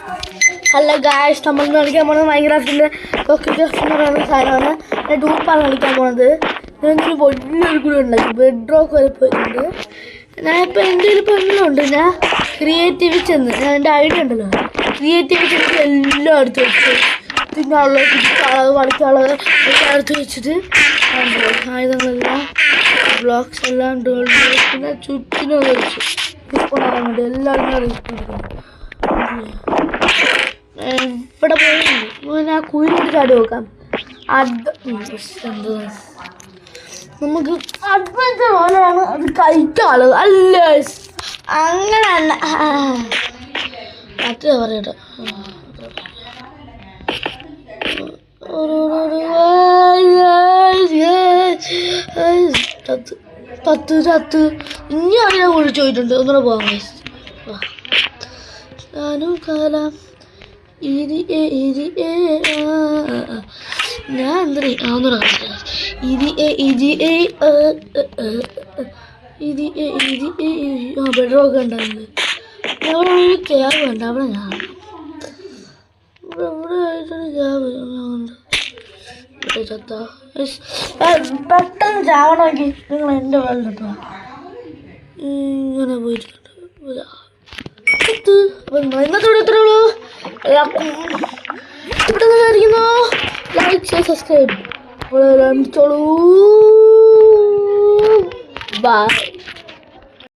Hello guys, നമ്മൾ കളിക്കാൻ പോകുന്നത് മൈൻക്രാഫ്റ്റിൻ്റെ ക്രാഫ്റ്റ് എന്ന് പറയുന്ന സാധനമാണ്. ഞാൻ ഡൂപ്പാണ് കളിക്കാൻ പോകുന്നത്. ഞാനൊരു വലിയൊരു കൂടെ ഉണ്ടാക്കി ബെഡ് റോക്ക് വരെ പോയിട്ടുണ്ട്. ഞാൻ ഇപ്പോൾ എൻ്റെ ഒരു പെണ്ണുണ്ട്. ഞാൻ ക്രിയേറ്റീവ് ചെന്ന് ഞാൻ എൻ്റെ ഐഡിയ ഉണ്ടല്ലോ, ക്രിയേറ്റീവ് ചെന്ന് എല്ലാം എടുത്ത് വെച്ചു. തിന്നാളുള്ളത്, കുടിക്കാനുള്ളത്, കളിക്കാനുള്ളത് എല്ലാം എടുത്ത് വെച്ചിട്ട് ആയുധങ്ങളെല്ലാം ബ്ലോക്സ് എല്ലാം പിന്നെ ചുറ്റിനും വെച്ചു റിസ്പോണ്ടാകാൻ വേണ്ടി എല്ലാവരും റിസ്പോണ്ട്. ഇവിടെ പോയി ഞാൻ കുഴിയിട്ട് ചാടി നോക്കാം. നമുക്ക് അഡ്വഞ്ചർ പോലെയാണ് അത് കഴിക്കാനുള്ളത് അല്ലേ? അങ്ങനെ തന്നെ മറ്റേ പറയട്ടെ. ചത്ത് ഇനി അറിയാൻ കുഴിച്ച് പോയിട്ടുണ്ട്. ഒന്നുകൂടെ പോകാം. ഞാനും കാലാം ഞാൻ എന്താ ഒന്നുകൂടെ ബെഡ്റോക്ക് ഉണ്ടാവില്ല. അവിടെ ക്യാബ് ഉണ്ട്. അവിടെ ഞാൻ ഇവിടെ ആയിട്ടാണ് ക്യാബ് പെട്ടെന്ന് ചാവണമെങ്കിൽ നിങ്ങൾ എൻ്റെ വെള്ളം ഇങ്ങനെ പോയിട്ടുണ്ട്. ഇന്നത്തെ ഇവിടെ എത്ര ഉള്ളൂ? ഇവിടെ നിന്നായിരിക്കുന്നു. Like share subscribe. ബൈ.